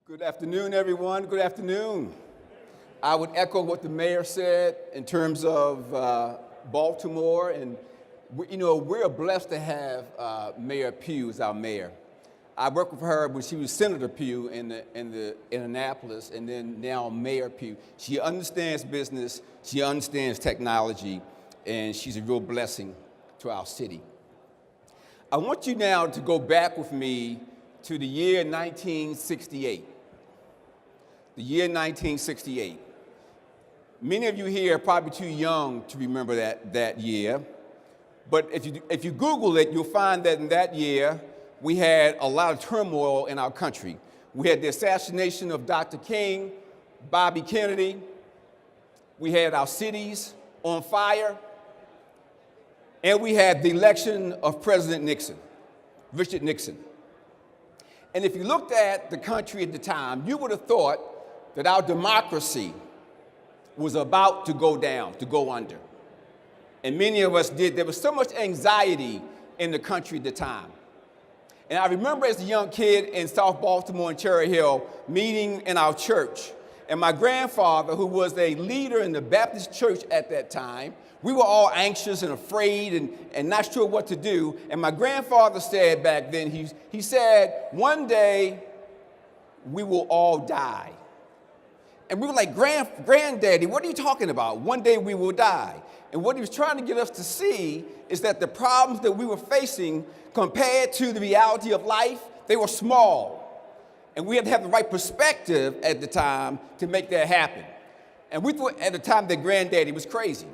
Good afternoon, everyone. Good afternoon. I would echo what the mayor said in terms of Baltimore, and we're blessed to have Mayor Pugh as our mayor. I worked with her when she was Senator Pugh in Annapolis, and then now Mayor Pugh. She understands business, she understands technology, and she's a real blessing to our city. I want you now to go back with me to the year 1968. The year 1968. Many of you here are probably too young to remember that year, but if you Google it, you'll find that in that year, we had a lot of turmoil in our country. We had the assassination of Dr. King, Bobby Kennedy. We had our cities on fire, and we had the election of President Nixon, Richard Nixon. And if you looked at the country at the time, you would have thought that our democracy was about to go down, to go under. And many of us did. There was so much anxiety in the country at the time. And I remember as a young kid in South Baltimore and Cherry Hill, meeting in our church. And my grandfather, who was a leader in the Baptist church at that time, we were all anxious and afraid and not sure what to do. And my grandfather said back then, he said, one day we will all die. And we were like, Granddaddy, what are you talking about? One day we will die. And what he was trying to get us to see is that the problems that we were facing compared to the reality of life, they were small. And we had to have the right perspective at the time to make that happen. And we thought at the time that Granddaddy was crazy,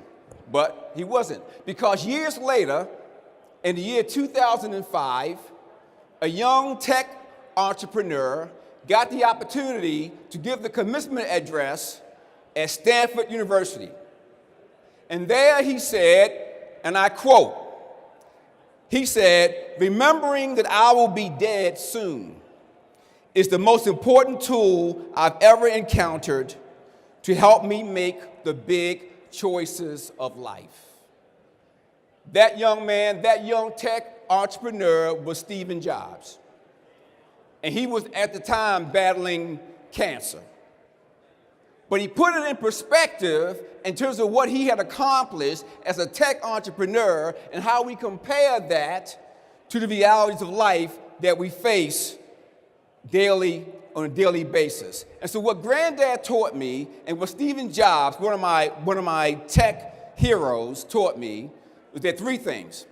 but he wasn't. Because years later, in the year 2005, a young tech entrepreneur got the opportunity to give the commencement address at Stanford University. And there he said, and I quote, he said, "Remembering that I will be dead soon is the most important tool I've ever encountered to help me make the big choices of life." That young man, that young tech entrepreneur was Stephen Jobs. And he was at the time battling cancer. But he put it in perspective in terms of what he had accomplished as a tech entrepreneur and how we compare that to the realities of life that we face daily, on a daily basis. And so what Granddad taught me, and what Stephen Jobs, one of my tech heroes, taught me, was that three things.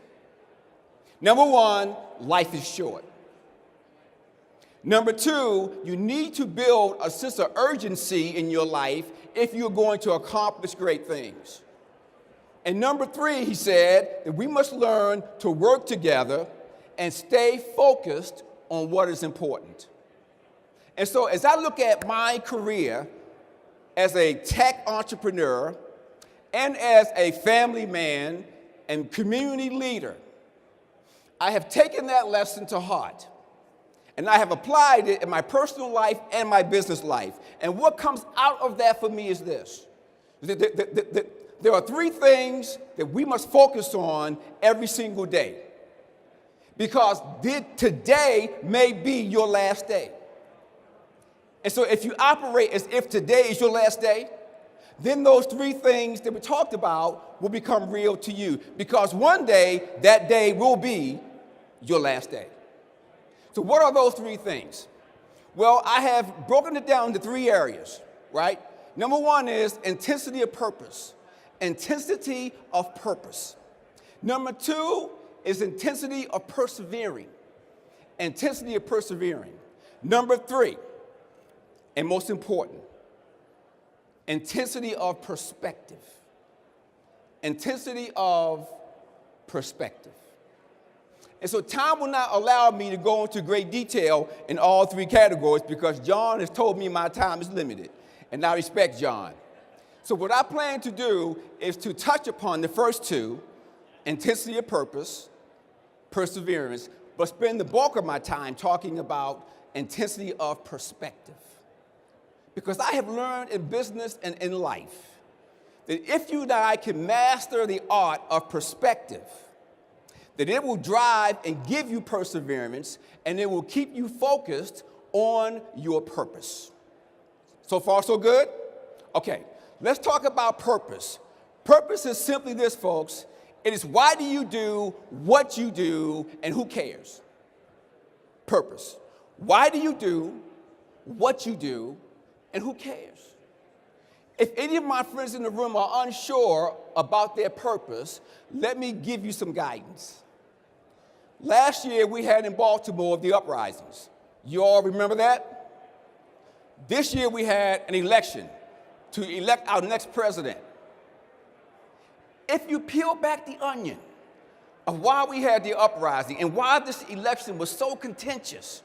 Number one, life is short. Number two, you need to build a sense of urgency in your life if you're going to accomplish great things. And number three, he said, that we must learn to work together and stay focused on what is important. And so as I look at my career as a tech entrepreneur and as a family man and community leader, I have taken that lesson to heart. And I have applied it in my personal life and my business life. And what comes out of that for me is this. There are three things that we must focus on every single day. Because today may be your last day. And so if you operate as if today is your last day, then those three things that we talked about will become real to you. Because one day, that day will be your last day. So what are those three things? Well, I have broken it down into three areas, right? Number one is intensity of purpose. Intensity of purpose. Number two is intensity of persevering. Intensity of persevering. Number three, and most important, intensity of perspective. Intensity of perspective. And so time will not allow me to go into great detail in all three categories because John has told me my time is limited, and I respect John. So what I plan to do is to touch upon the first two, intensity of purpose, perseverance, but spend the bulk of my time talking about intensity of perspective. Because I have learned in business and in life that if you and I can master the art of perspective, that it will drive and give you perseverance, and it will keep you focused on your purpose. So far, so good? Okay, let's talk about purpose. Purpose is simply this, folks. It is why do you do what you do and who cares? Purpose. Why do you do what you do and who cares? If any of my friends in the room are unsure about their purpose, let me give you some guidance. Last year we had in Baltimore the uprisings. You all remember that? This year we had an election to elect our next president. If you peel back the onion of why we had the uprising and why this election was so contentious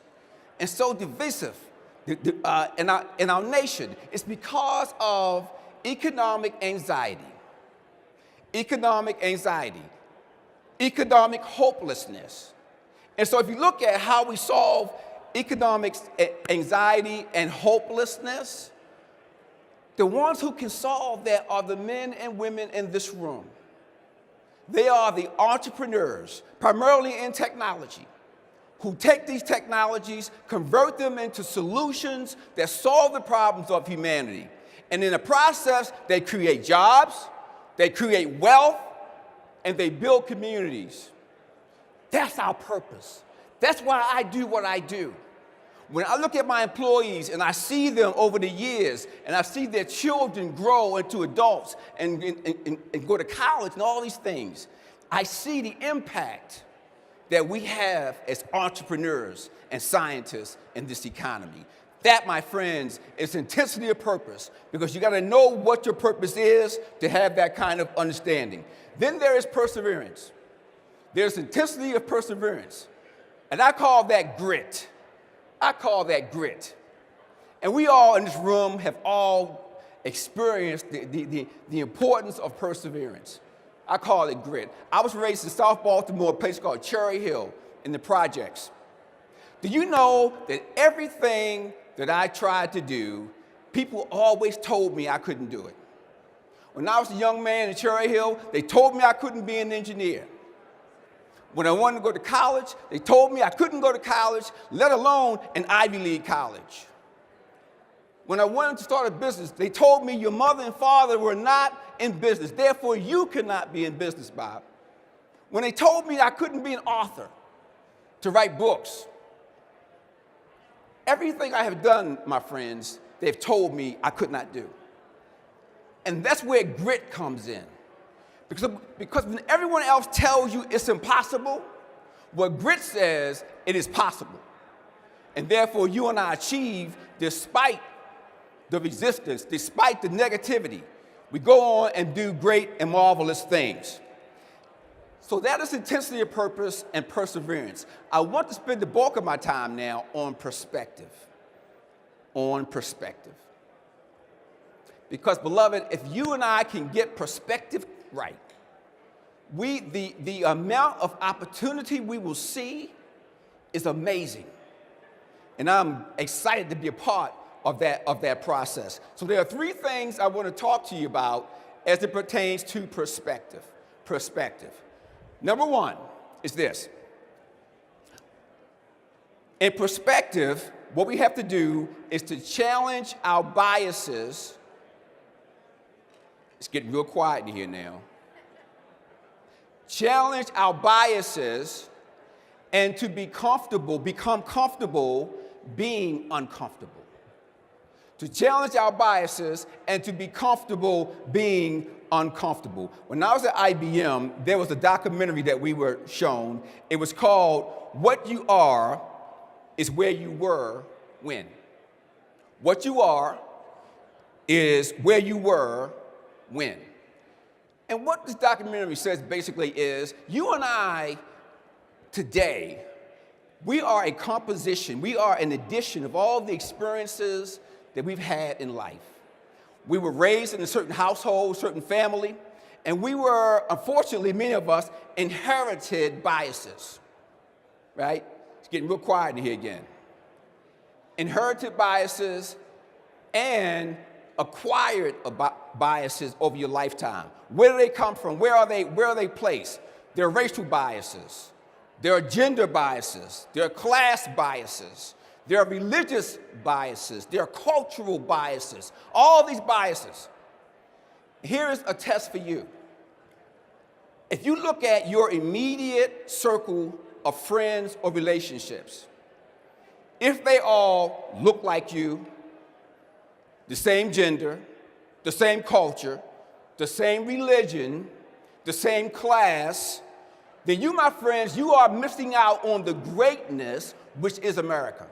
and so divisive in our nation, it's because of economic anxiety, economic hopelessness. And so if you look at how we solve economic anxiety and hopelessness, the ones who can solve that are the men and women in this room. They are the entrepreneurs, primarily in technology, who take these technologies, convert them into solutions that solve the problems of humanity. And in the process, they create jobs, they create wealth, and they build communities. That's our purpose. That's why I do what I do. When I look at my employees and I see them over the years and I see their children grow into adults and go to college and all these things, I see the impact that we have as entrepreneurs and scientists in this economy. That, my friends, is intensity of purpose, because you got to know what your purpose is to have that kind of understanding. Then there is perseverance. There's intensity of perseverance, and I call that grit. And we all in this room have all experienced the importance of perseverance. I call it grit. I was raised in South Baltimore, a place called Cherry Hill in the projects. Do you know that everything that I tried to do, people always told me I couldn't do it? When I was a young man in Cherry Hill, they told me I couldn't be an engineer. When I wanted to go to college, they told me I couldn't go to college, let alone an Ivy League college. When I wanted to start a business, they told me your mother and father were not in business, therefore you could not be in business, Bob. When they told me I couldn't be an author, to write books, everything I have done, my friends, they've told me I could not do. And that's where grit comes in. Because when everyone else tells you it's impossible, what grit says, it is possible. And therefore, you and I achieve despite the resistance, despite the negativity. We go on and do great and marvelous things. So that is intensity of purpose and perseverance. I want to spend the bulk of my time now on perspective. On perspective. Because, beloved, if you and I can get perspective right, the amount of opportunity we will see is amazing. And I'm excited to be a part of that process. So there are three things I want to talk to you about as it pertains to perspective. Number one is this. In perspective, what we have to do is to challenge our biases. It's getting real quiet in here now. Challenge our biases and to become comfortable being uncomfortable. To challenge our biases and to be comfortable being uncomfortable. When I was at IBM, there was a documentary that we were shown. It was called What You Are is Where You Were When. What you are is where you were when. And what this documentary says basically is, you and I today, we are a composition, we are an addition of all the experiences that we've had in life. We were raised in a certain household, certain family, and we were, unfortunately, many of us, inherited biases, right? It's getting real quiet in here again. Inherited biases and acquired biases over your lifetime. Where do they come from? Where are they placed? There are racial biases. There are gender biases. There are class biases. There are religious biases. There are cultural biases. All these biases. Here is a test for you. If you look at your immediate circle of friends or relationships, if they all look like you, the same gender, the same culture, the same religion, the same class, then you, my friends, you are missing out on the greatness which is America.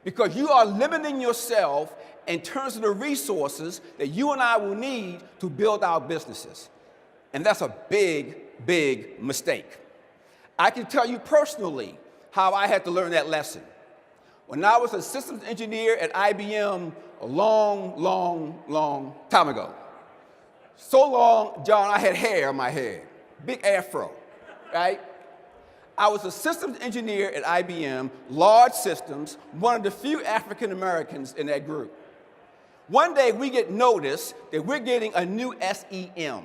Because you are limiting yourself in terms of the resources that you and I will need to build our businesses. And that's a big, big mistake. I can tell you personally how I had to learn that lesson. When I was a systems engineer at IBM a long time ago. So long, John, I had hair on my head, big afro, right? I was a systems engineer at IBM, large systems, one of the few African Americans in that group. One day we get notice that we're getting a new SEM.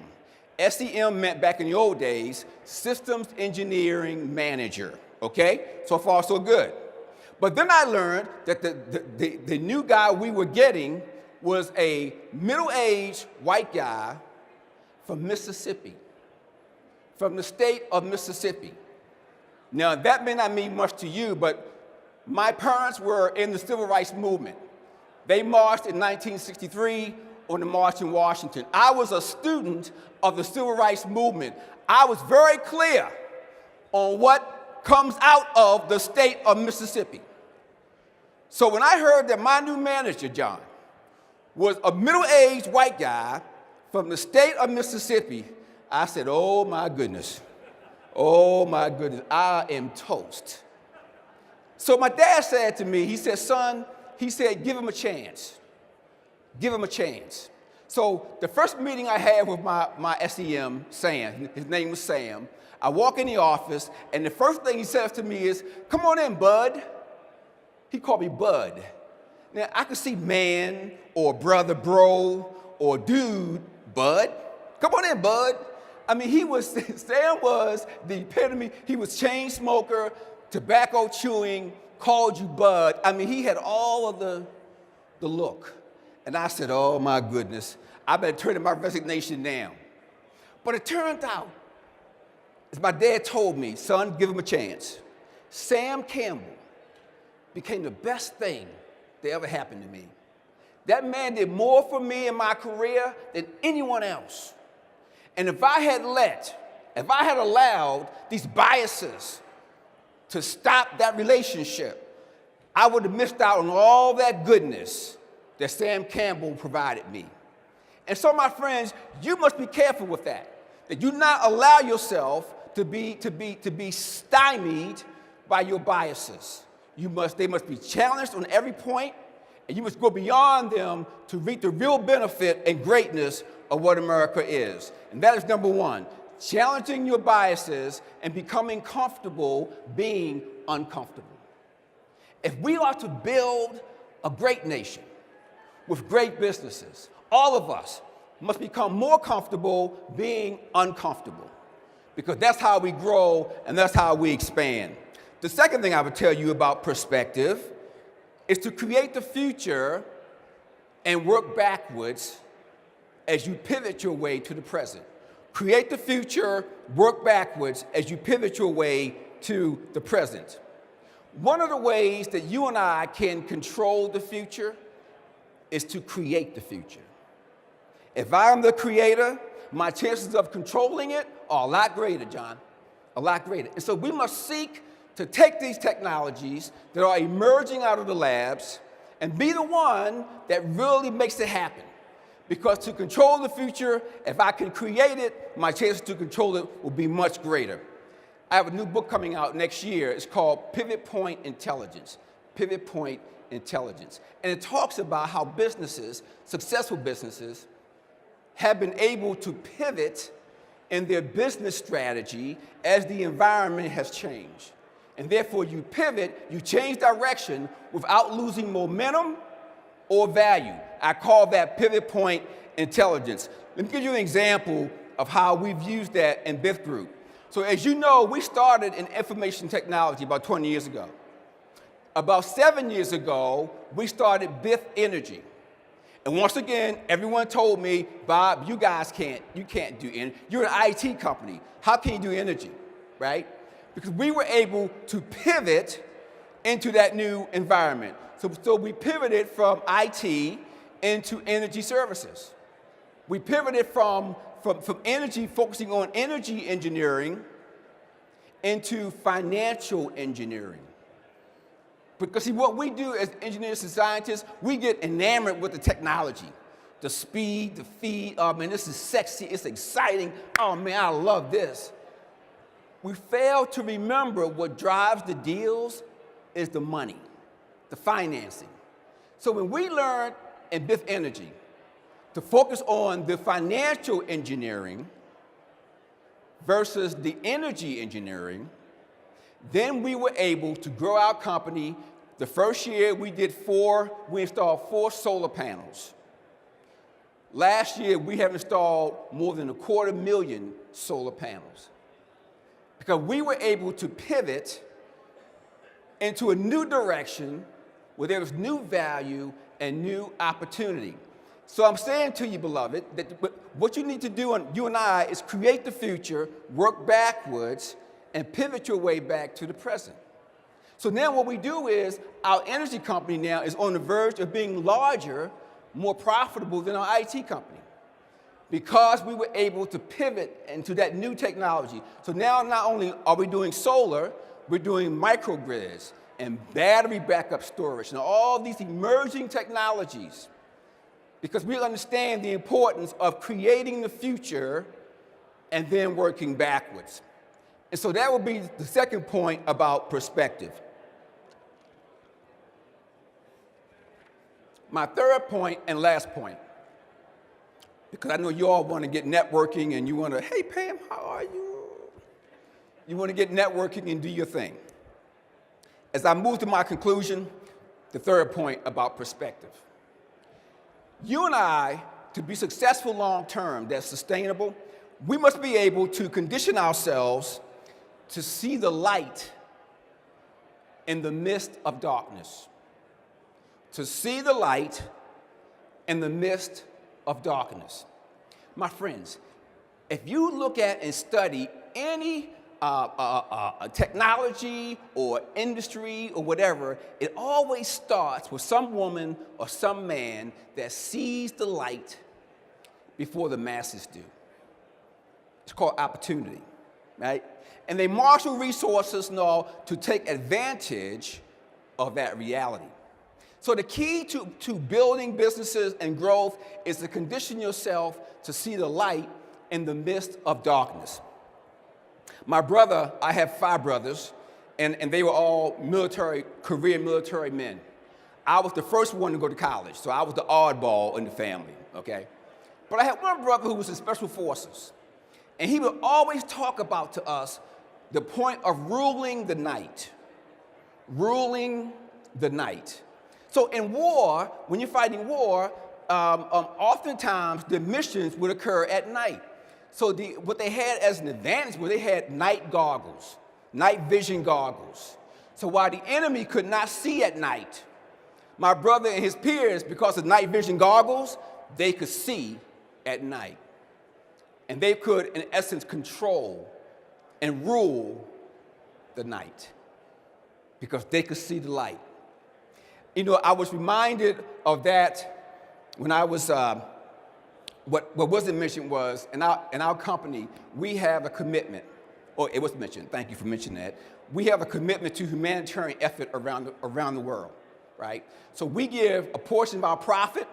SEM meant back in the old days, Systems Engineering Manager, okay? So far, so good. But then I learned that the new guy we were getting was a middle-aged white guy from Mississippi, from the state of Mississippi. Now, that may not mean much to you, but my parents were in the civil rights movement. They marched in 1963 on the March in Washington. I was a student of the civil rights movement. I was very clear on what comes out of the state of Mississippi. So when I heard that my new manager, John, was a middle-aged white guy from the state of Mississippi, I said, oh my goodness. Oh my goodness, I am toast. So my dad said to me, he said, son, he said, give him a chance. Give him a chance. So the first meeting I had with my SEM, Sam, his name was Sam, I walk in the office, and the first thing he says to me is, come on in, bud. He called me Bud. Now, I could see man or brother, bro, or dude, Bud. Come on in, Bud. I mean, Sam was the epitome. He was chain smoker, tobacco chewing, called you Bud. I mean, he had all of the look. And I said, oh my goodness, I better turn in my resignation now. But it turned out, as my dad told me, son, give him a chance. Sam Campbell became the best thing that ever happened to me. That man did more for me in my career than anyone else. And if I had allowed these biases to stop that relationship, I would have missed out on all that goodness that Sam Campbell provided me. And so, my friends, you must be careful with that you not allow yourself to be stymied by your biases. They must be challenged on every point, and you must go beyond them to reap the real benefit and greatness of what America is. And that is number one, challenging your biases and becoming comfortable being uncomfortable. If we are to build a great nation with great businesses, all of us must become more comfortable being uncomfortable, because that's how we grow and that's how we expand. The second thing I would tell you about perspective is to create the future and work backwards as you pivot your way to the present. Create the future, work backwards as you pivot your way to the present. One of the ways that you and I can control the future is to create the future. If I'm the creator, my chances of controlling it are a lot greater, John, a lot greater. And so we must seek to take these technologies that are emerging out of the labs and be the one that really makes it happen. Because to control the future, if I can create it, my chances to control it will be much greater. I have a new book coming out next year. It's called Pivot Point Intelligence. Pivot Point Intelligence. And it talks about how businesses, successful businesses, have been able to pivot in their business strategy as the environment has changed. And therefore, you pivot, you change direction without losing momentum or value. I call that pivot point intelligence. Let me give you an example of how we've used that in Bith Group. So as you know, we started in information technology about 20 years ago. About 7 years ago, we started Biff Energy. And once again, everyone told me, Bob, you can't do energy. You're an IT company. How can you do energy, right? Because we were able to pivot into that new environment. So we pivoted from IT into energy services. We pivoted from energy, focusing on energy engineering, into financial engineering. Because see, what we do as engineers and scientists, we get enamored with the technology, the speed, the feed. Oh man, this is sexy, it's exciting. Oh man, I love this. We fail to remember what drives the deals is the money, the financing. So when we learned in Biff Energy to focus on the financial engineering versus the energy engineering, then we were able to grow our company. The first year we installed 4 solar panels. Last year we have installed more than 250,000 solar panels. Because we were able to pivot into a new direction where there was new value and new opportunity. So I'm saying to you, beloved, that what you need to do, you and I, is create the future, work backwards, and pivot your way back to the present. So now what we do is, our energy company now is on the verge of being larger, more profitable than our IT company, because we were able to pivot into that new technology. So now not only are we doing solar, we're doing microgrids and battery backup storage and all these emerging technologies, because we understand the importance of creating the future and then working backwards. And so that would be the second point about perspective. My third point and last point, because I know you all want to get networking and you want to, hey Pam, how are you? You want to get networking and do your thing. As I move to my conclusion, the third point about perspective. You and I, to be successful long term, that's sustainable, we must be able to condition ourselves to see the light in the midst of darkness. To see the light in the midst of darkness. My friends, if you look at and study any technology or industry or whatever, it always starts with some woman or some man that sees the light before the masses do. It's called opportunity, right? And they marshal resources and all to take advantage of that reality. So the key to building businesses and growth is to condition yourself to see the light in the midst of darkness. My brother, I have 5 brothers, and they were all career military men. I was the first one to go to college, so I was the oddball in the family, okay? But I had one brother who was in Special Forces, and he would always talk about to us the point of ruling the night. Ruling the night. So in war, when you're fighting war, oftentimes the missions would occur at night. So what they had as an advantage was they had night goggles, night vision goggles. So while the enemy could not see at night, my brother and his peers, because of night vision goggles, they could see at night. And they could, in essence, control and rule the night because they could see the light. You know, I was reminded of that when I was, what wasn't mentioned was, in our company, we have a commitment, or it was mentioned, thank you for mentioning that, we have a commitment to humanitarian effort around the world, right? So we give a portion of our profit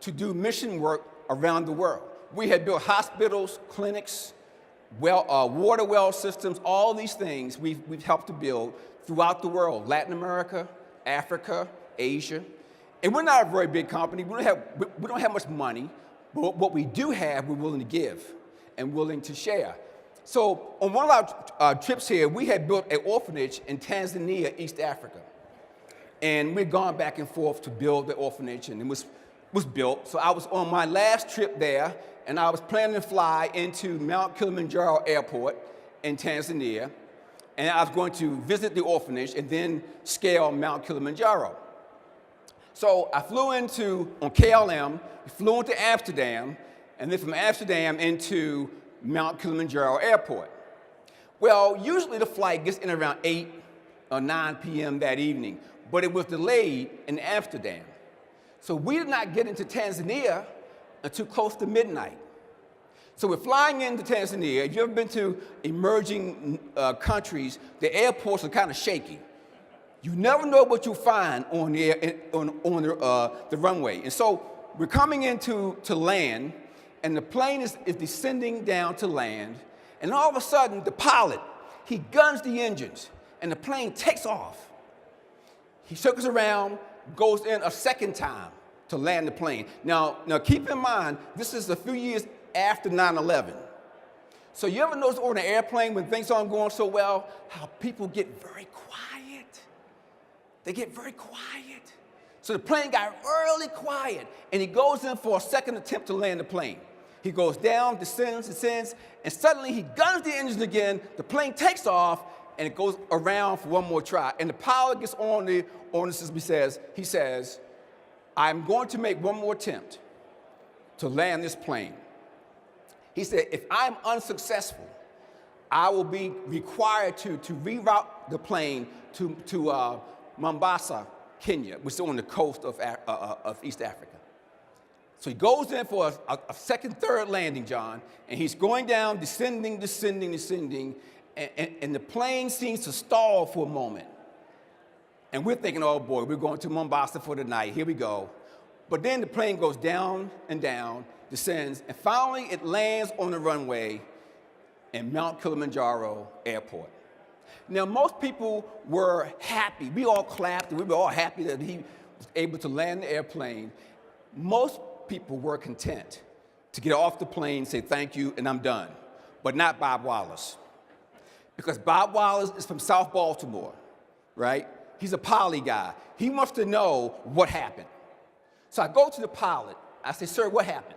to do mission work around the world. We had built hospitals, clinics, water well systems, all these things we've helped to build throughout the world, Latin America, Africa, Asia. And we're not a very big company. We don't have much money, but what we do have, we're willing to give and willing to share. So on one of our trips here, we had built an orphanage in Tanzania, East Africa. And we'd gone back and forth to build the orphanage, and it was built. So I was on my last trip there, and I was planning to fly into Mount Kilimanjaro Airport in Tanzania. and I was going to visit the orphanage and then scale Mount Kilimanjaro. So I flew on KLM, flew into Amsterdam, and then from Amsterdam into Mount Kilimanjaro Airport. Well, usually the flight gets in around 8 or 9 p.m. that evening, but it was delayed in Amsterdam. So we did not get into Tanzania until close to midnight. So we're flying into Tanzania. If you've ever been to emerging countries, the airports are kind of shaky. You never know what you'll find on the runway. And so we're coming into land, and the plane is descending down to land, and all of a sudden, the pilot, he guns the engines, and the plane takes off. He circles around, goes in a second time to land the plane. Now keep in mind, this is a few years after 9/11. So you ever notice on an airplane when things aren't going so well, how people get very quiet? They get very quiet. So the plane got really quiet, and he goes in for a second attempt to land the plane. He goes down, descends, and suddenly he guns the engine again, the plane takes off, and it goes around for one more try. And the pilot gets on the system, he says, I'm going to make one more attempt to land this plane. He said, if I'm unsuccessful, I will be required to reroute the plane to Mombasa, Kenya, which is on the coast of East Africa. So he goes in for a second, third landing, John, and he's going down, descending, and the plane seems to stall for a moment. And we're thinking, oh boy, we're going to Mombasa for the night, here we go. But then the plane goes down and down, descends, and finally it lands on the runway in Mount Kilimanjaro Airport. Now, most people were happy. We all clapped, and we were all happy that he was able to land the airplane. Most people were content to get off the plane, say thank you, and I'm done. But not Bob Wallace. Because Bob Wallace is from South Baltimore, right? He's a poly guy. He wants to know what happened. So I go to the pilot. I say, sir, what happened?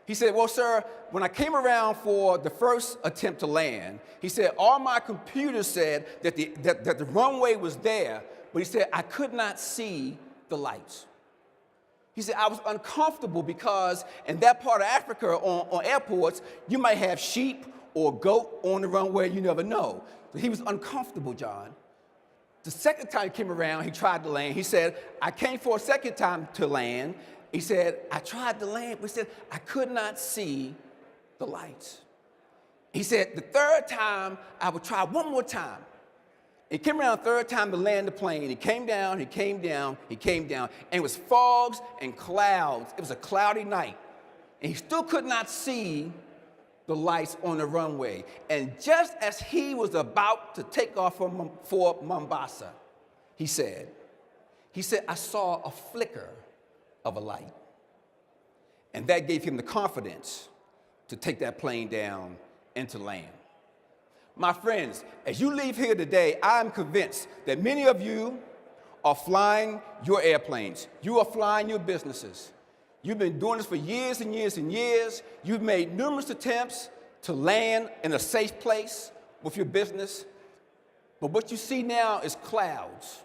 He said, well, sir, when I came around for the first attempt to land, he said, all my computers said that the runway was there, but he said, I could not see the lights. He said, I was uncomfortable because in that part of Africa on airports, you might have sheep or goat on the runway, you never know. So he was uncomfortable, John. The second time he came around, he tried to land. He said, I came for a second time to land. He said, I tried to land, but he said, I could not see the lights. He said, the third time, I would try one more time. He came around the third time to land the plane. He came down, and it was fogs and clouds. It was a cloudy night, and he still could not see the lights on the runway. And just as he was about to take off for Mombasa, he said, I saw a flicker of a light. And that gave him the confidence to take that plane down and to land. My friends, as you leave here today, I'm convinced that many of you are flying your airplanes. You are flying your businesses. You've been doing this for years and years and years. You've made numerous attempts to land in a safe place with your business. But what you see now is clouds.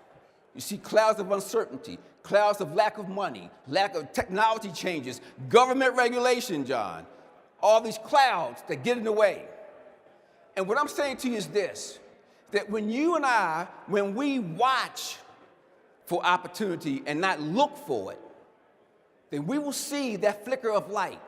You see clouds of uncertainty, clouds of lack of money, lack of technology changes, government regulation, John. All these clouds that get in the way. And what I'm saying to you is this, that when you and I, when we watch for opportunity and not look for it, then we will see that flicker of light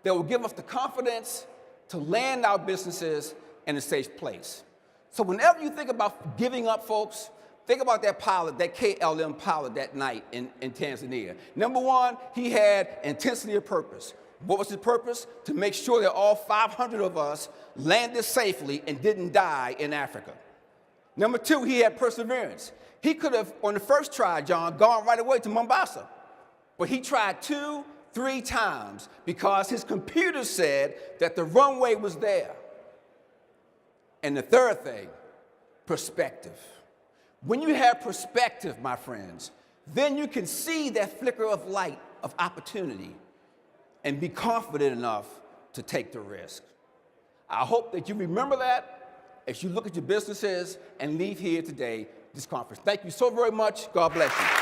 that will give us the confidence to land our businesses in a safe place. So whenever you think about giving up, folks, think about that pilot, that KLM pilot that night in Tanzania. Number one, he had intensity of purpose. What was his purpose? To make sure that all 500 of us landed safely and didn't die in Africa. Number two, he had perseverance. He could have, on the first try, John, gone right away to Mombasa. But he tried 2, 3 times because his computer said that the runway was there. And the third thing, perspective. When you have perspective, my friends, then you can see that flicker of light of opportunity and be confident enough to take the risk. I hope that you remember that as you look at your businesses and leave here today this conference. Thank you so very much. God bless you.